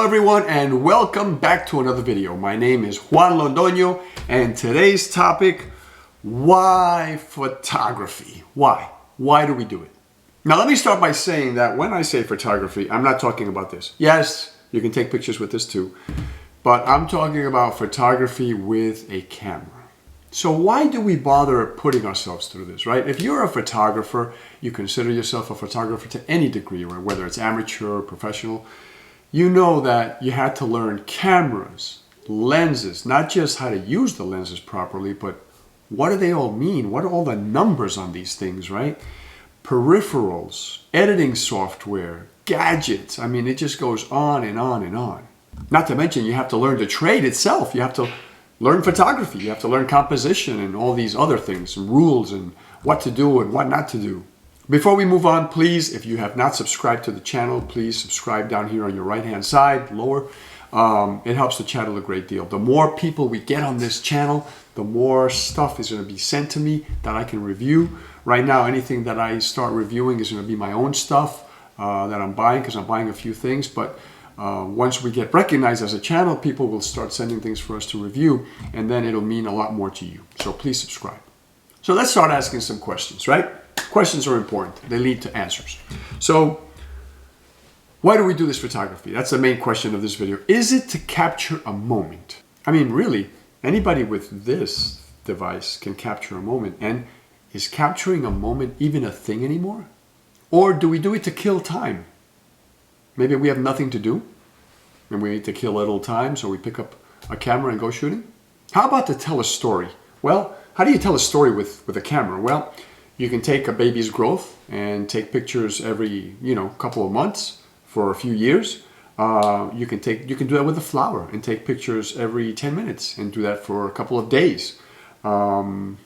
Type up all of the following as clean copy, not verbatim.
everyone, and welcome back to another video. My name is Juan Londoño, and today's topic, why photography? Why? Why do we do it? Now let me start by saying that when I say photography, I'm not talking about this. Yes, you can take pictures with this too, but I'm talking about photography with a camera. So why do we bother putting ourselves through this, right? If you're a photographer, you consider yourself a photographer to any degree, or whether it's amateur or professional, you know that you had to learn cameras, lenses, not just how to use the lenses properly, but what do they all mean? What are all the numbers on these things, right? Peripherals, editing software, gadgets. I mean, it just goes on and on and on. Not to mention, you have to learn the trade itself. You have to learn photography. You have to learn composition and all these other things, and rules and what to do and what not to do. Before we move on, please, if you have not subscribed to the channel, please subscribe down here on your right-hand side, lower. It helps the channel a great deal. The more people we get on this channel, the more stuff is going to be sent to me that I can review. Right now, anything that I start reviewing is going to be my own stuff that I'm buying, because I'm buying a few things. But once we get recognized as a channel, people will start sending things for us to review, and then it'll mean a lot more to you. So please subscribe. So let's start asking some questions, right? Questions are important. They lead to answers. So why do we do this photography? That's the main question of this video. Is it to capture a moment? I mean, really, anybody with this device can capture a moment. And is capturing a moment even a thing anymore? Or do we do it to kill time? Maybe we have nothing to do and we need to kill a little time, so we pick up a camera and go shooting? How about to tell a story? Well, how do you tell a story with a camera? Well, you can take a baby's growth and take pictures every, couple of months for a few years. You can do that with a flower and take pictures every 10 minutes and do that for a couple of days. You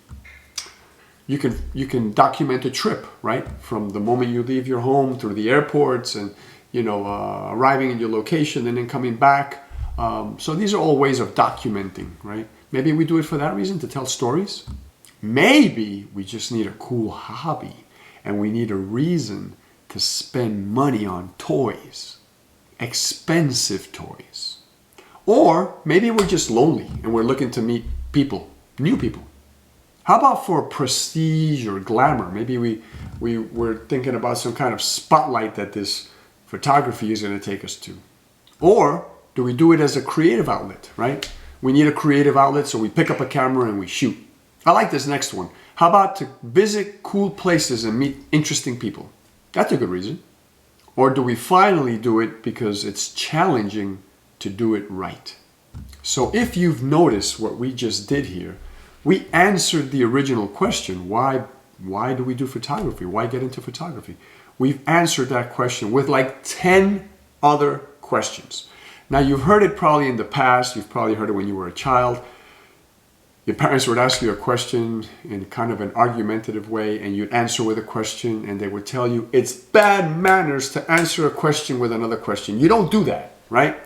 can document a trip, right? From the moment you leave your home through the airports and, arriving in your location and then coming back. So these are all ways of documenting, right? Maybe we do it for that reason, to tell stories. Maybe we just need a cool hobby and we need a reason to spend money on toys, expensive toys. Or maybe we're just lonely and we're looking to meet people, new people. How about for prestige or glamour? Maybe we're thinking about some kind of spotlight that this photography is going to take us to. Or do we do it as a creative outlet, right? We need a creative outlet, so we pick up a camera and we shoot. I like this next one. How about to visit cool places and meet interesting people? That's a good reason. Or do we finally do it because it's challenging to do it right? So if you've noticed what we just did here, we answered the original question, why do we do photography? Why get into photography? We've answered that question with like 10 other questions. Now, you've heard it probably in the past. You've probably heard it when you were a child. Your parents would ask you a question in kind of an argumentative way, and you'd answer with a question, and they would tell you it's bad manners to answer a question with another question. You don't do that, right?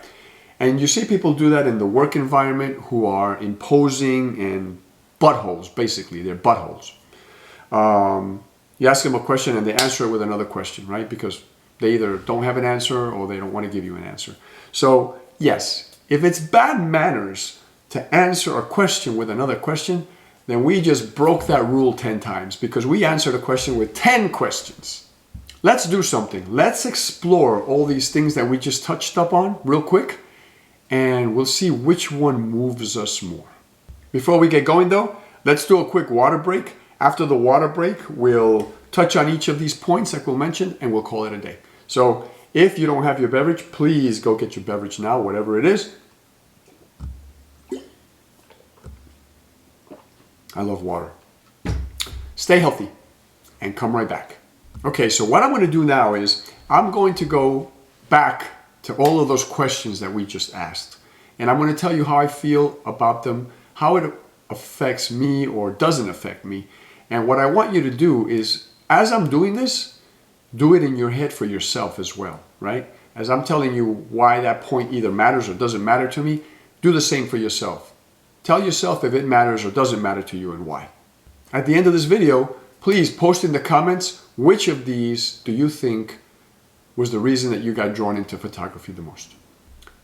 And you see people do that in the work environment who are imposing and buttholes, basically. They're buttholes. You ask them a question and they answer it with another question, right? Because they either don't have an answer or they don't want to give you an answer. So, yes, if it's bad manners to answer a question with another question, then we just broke that rule 10 times because we answered a question with 10 questions. Let's do something. Let's explore all these things that we just touched up on real quick, and we'll see which one moves us more. Before we get going though, let's do a quick water break. After the water break, we'll touch on each of these points like we'll mention, and we'll call it a day. So if you don't have your beverage, please go get your beverage now, whatever it is. I love water. Stay healthy and come right back. Okay, so what I'm going to do now is I'm going to go back to all of those questions that we just asked. And I'm going to tell you how I feel about them, how it affects me or doesn't affect me. And what I want you to do is, as I'm doing this, do it in your head for yourself as well, right? As I'm telling you why that point either matters or doesn't matter to me, do the same for yourself. Tell yourself if it matters or doesn't matter to you and why. At the end of this video, please post in the comments which of these do you think was the reason that you got drawn into photography the most.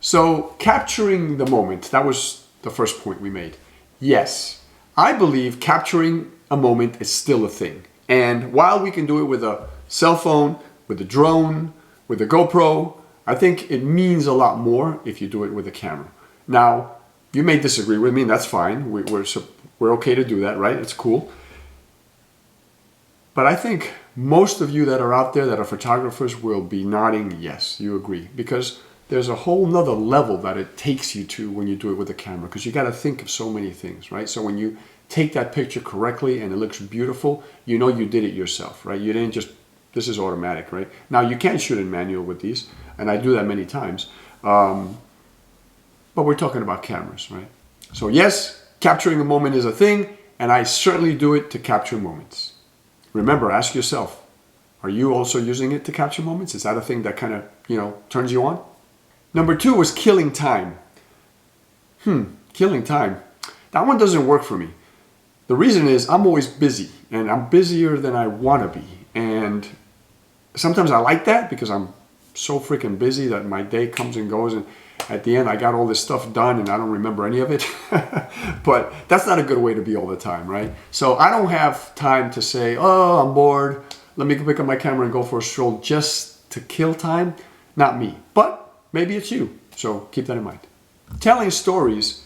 So capturing the moment, that was the first point we made. Yes, I believe capturing a moment is still a thing. And while we can do it with a cell phone, with a drone, with a GoPro, I think it means a lot more if you do it with a camera. Now, you may disagree with me, and that's fine. We're okay to do that, right? It's cool. But I think most of you that are out there that are photographers will be nodding yes, you agree. Because there's a whole nother level that it takes you to when you do it with a camera. Because you got to think of so many things, right? So when you take that picture correctly and it looks beautiful, you know you did it yourself, right? You didn't just, this is automatic, right? Now you can shoot in manual with these, and I do that many times. But we're talking about cameras, right? So yes, capturing a moment is a thing, and I certainly do it to capture moments. Remember, ask yourself, are you also using it to capture moments? Is that a thing that kind of, turns you on? Number 2 was killing time. Killing time. That one doesn't work for me. The reason is I'm always busy, and I'm busier than I want to be. And sometimes I like that because I'm so freaking busy that my day comes and goes, and at the end I got all this stuff done and I don't remember any of it. But that's not a good way to be all the time, right? So I don't have time to say, oh, I'm bored, let me pick up my camera and go for a stroll just to kill time. Not me, but maybe it's you, so keep that in mind. Telling stories,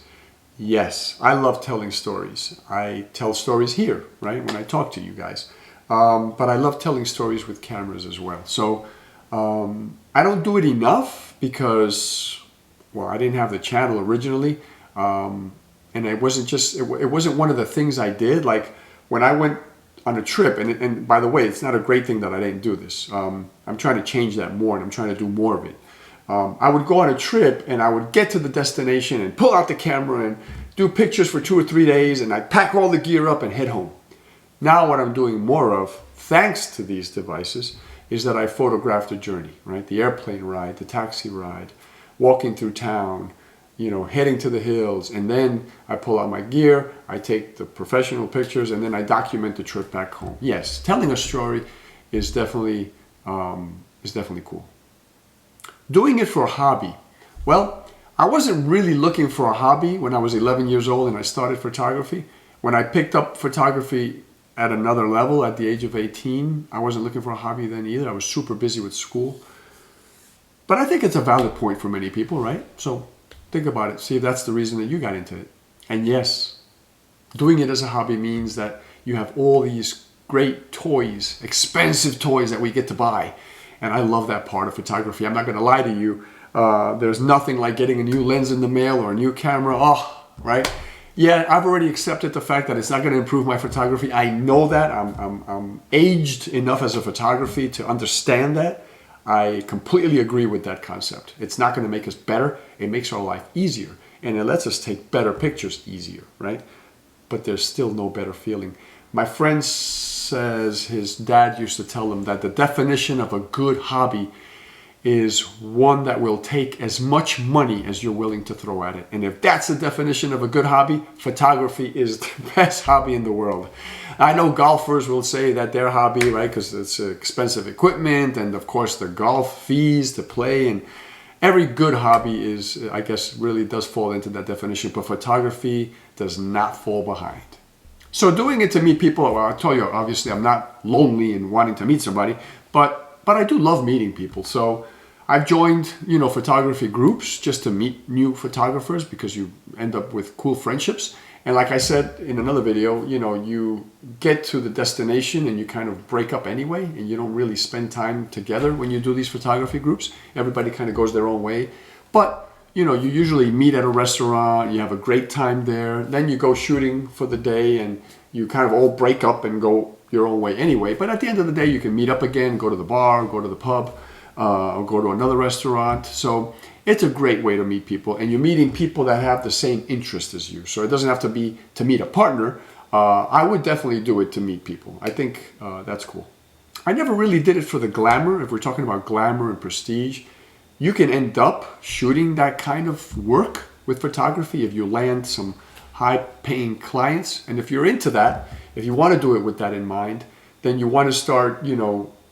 yes, I love telling stories. I tell stories here, right, when I talk to you guys. But I love telling stories with cameras as well. So I don't do it enough because, well, I didn't have the channel originally. And it wasn't one of the things I did. Like when I went on a trip, and by the way, it's not a great thing that I didn't do this. I'm trying to change that more, and I'm trying to do more of it. I would go on a trip and I would get to the destination and pull out the camera and do pictures for 2 or 3 days, and I'd pack all the gear up and head home. Now what I'm doing more of, thanks to these devices, is that I photograph the journey, right? The airplane ride, the taxi ride, walking through town, heading to the hills, and then I pull out my gear, I take the professional pictures, and then I document the trip back home. Yes, telling a story is definitely cool. Doing it for a hobby. Well, I wasn't really looking for a hobby when I was 11 years old and I started photography. When I picked up photography at another level at the age of 18, I wasn't looking for a hobby then either. I was super busy with school. But I think it's a valid point for many people, right? So think about it. See if that's the reason that you got into it. And yes, doing it as a hobby means that you have all these great toys, expensive toys that we get to buy. And I love that part of photography. I'm not going to lie to you. There's nothing like getting a new lens in the mail or a new camera. Oh, right? Yeah, I've already accepted the fact that it's not going to improve my photography. I know that. I'm aged enough as a photography to understand that. I completely agree with that concept. It's not going to make us better. It makes our life easier. And it lets us take better pictures easier, right? But there's still no better feeling. My friend says his dad used to tell him that the definition of a good hobby is one that will take as much money as you're willing to throw at it. And if that's the definition of a good hobby, photography is the best hobby in the world. I know golfers will say that their hobby, right, because it's expensive equipment and of course the golf fees to play, and every good hobby is, I guess, really does fall into that definition, but photography does not fall behind. So doing it to meet people, well, I tell you, obviously I'm not lonely and wanting to meet somebody, but I do love meeting people. So I've joined, photography groups just to meet new photographers because you end up with cool friendships. And like I said in another video, you get to the destination and you kind of break up anyway, and you don't really spend time together when you do these photography groups. Everybody kind of goes their own way. But, you usually meet at a restaurant, you have a great time there, then you go shooting for the day and you kind of all break up and go your own way anyway. But at the end of the day, you can meet up again, go to the bar, go to the pub, or go to another restaurant. So it's a great way to meet people, and you're meeting people that have the same interest as you. So it doesn't have to be to meet a partner. I would definitely do it to meet people. I think that's cool. I never really did it for the glamour. If we're talking about glamour and prestige, you can end up shooting that kind of work with photography if you land some high-paying clients. And if you're into that, if you want to do it with that in mind, then you want to start,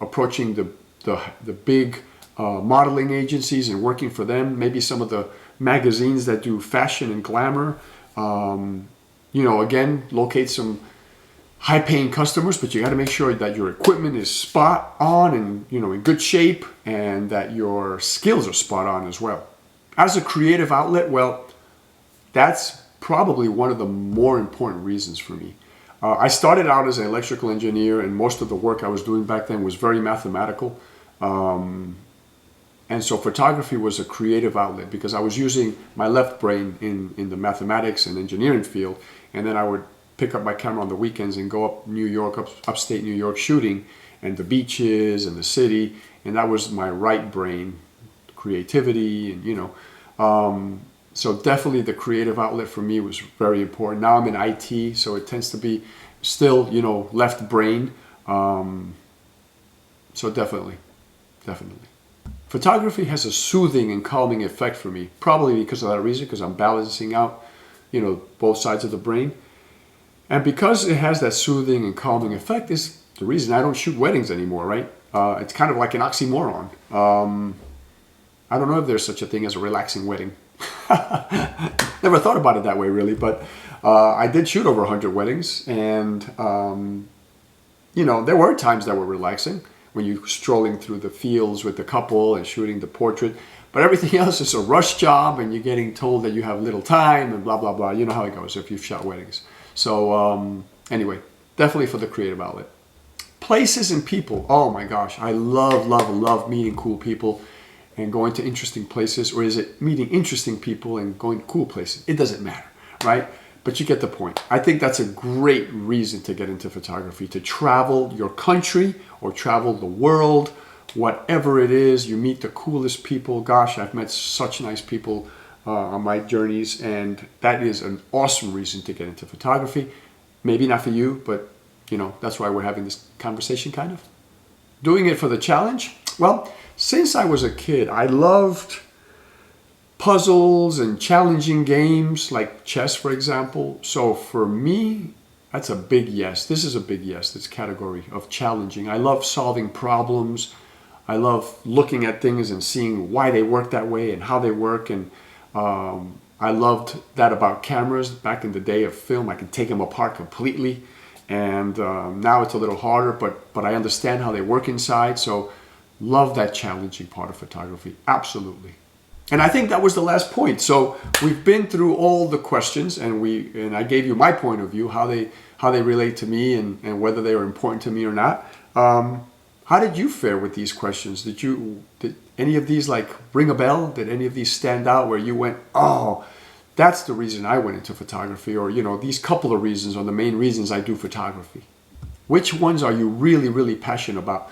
approaching the big modeling agencies and working for them. Maybe some of the magazines that do fashion and glamour. You know, again, locate some high-paying customers, but you got to make sure that your equipment is spot on and, you know, in good shape, and that your skills are spot on as well. As a creative outlet, well, that's probably one of the more important reasons for me. I started out as an electrical engineer, and most of the work I was doing back then was very mathematical. And so photography was a creative outlet because I was using my left brain in the mathematics and engineering field, and then I would pick up my camera on the weekends and go up New York, upstate New York, shooting, and the beaches and the city, and that was my right brain, creativity, and, you know. So definitely the creative outlet for me was very important. Now I'm in IT, so it tends to be still, you know, left brain. So definitely. Photography has a soothing and calming effect for me, probably because of that reason, because I'm balancing out, you know, both sides of the brain. And because it has that soothing and calming effect is the reason I don't shoot weddings anymore, right? It's kind of like an oxymoron. I don't know if there's such a thing as a relaxing wedding. Never thought about it that way, really, but I did shoot over 100 weddings, and you know, there were times that were relaxing when you're strolling through the fields with the couple and shooting the portrait, but everything else is a rush job, and you're getting told that you have little time and blah blah blah. You know how it goes if you've shot weddings. So anyway, definitely for the creative outlet. Places and people. Oh my gosh, I love meeting cool people and going to interesting places. Or is it meeting interesting people and going to cool places? It doesn't matter, right? But you get the point. I think that's a great reason to get into photography, to travel your country or travel the world, whatever it is. You meet the coolest people. Gosh, I've met such nice people on my journeys, and that is an awesome reason to get into photography. Maybe not for you, but you know, that's why we're having this conversation, kind of. Doing it for the challenge? Well, since I was a kid, I loved puzzles and challenging games like chess, for example. So for me, that's a big yes. This is a big yes, this category of challenging. I love solving problems. I love looking at things and seeing why they work that way and how they work. And I loved that about cameras. Back in the day of film, I could take them apart completely. And now it's a little harder, but I understand how they work inside. So love that challenging part of photography. Absolutely. And I think that was the last point. So we've been through all the questions, and I gave you my point of view, how they relate to me, and whether they were important to me or not. How did you fare with these questions? Did any of these like ring a bell? Did any of these stand out where you went, oh, that's the reason I went into photography, or, you know, these couple of reasons are the main reasons I do photography? Which ones are you really passionate about?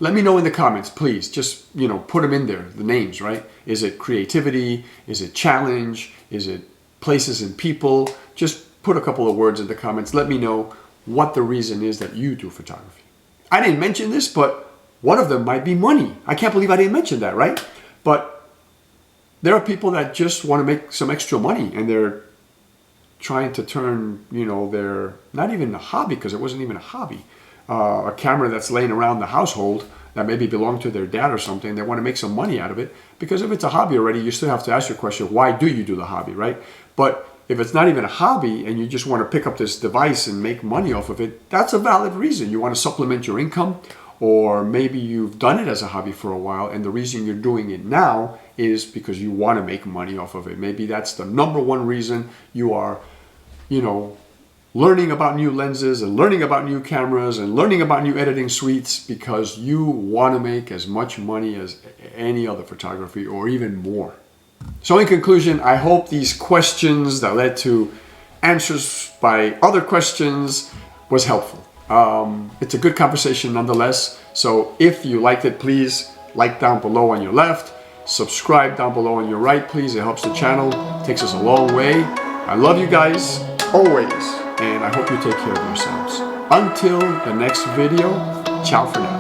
Let me know in the comments, please. Just, you know, put them in there, the names, right? Is it creativity? Is it challenge? Is it places and people? Just put a couple of words in the comments. Let me know what the reason is that you do photography. I didn't mention this, but one of them might be money. I can't believe I didn't mention that, right? But there are people that just want to make some extra money, and they're trying to turn, you know, their, not even a hobby, because it wasn't even a hobby, a camera that's laying around the household that maybe belonged to their dad or something. They want to make some money out of it, because if it's a hobby already, you still have to ask your question, why do you do the hobby, right? But if it's not even a hobby and you just want to pick up this device and make money off of it, that's a valid reason. You want to supplement your income, or maybe you've done it as a hobby for a while, and the reason you're doing it now is because you want to make money off of it. Maybe that's the number one reason you are, you know, learning about new lenses and learning about new cameras and learning about new editing suites, because you want to make as much money as any other photography, or even more. So in conclusion, I hope these questions that led to answers by other questions was helpful. It's a good conversation nonetheless. So if you liked it, please like down below on your left, subscribe down below on your right, please. It helps the channel, it takes us a long way. I love you guys always, and I hope you take care of yourselves. Until the next video, ciao for now.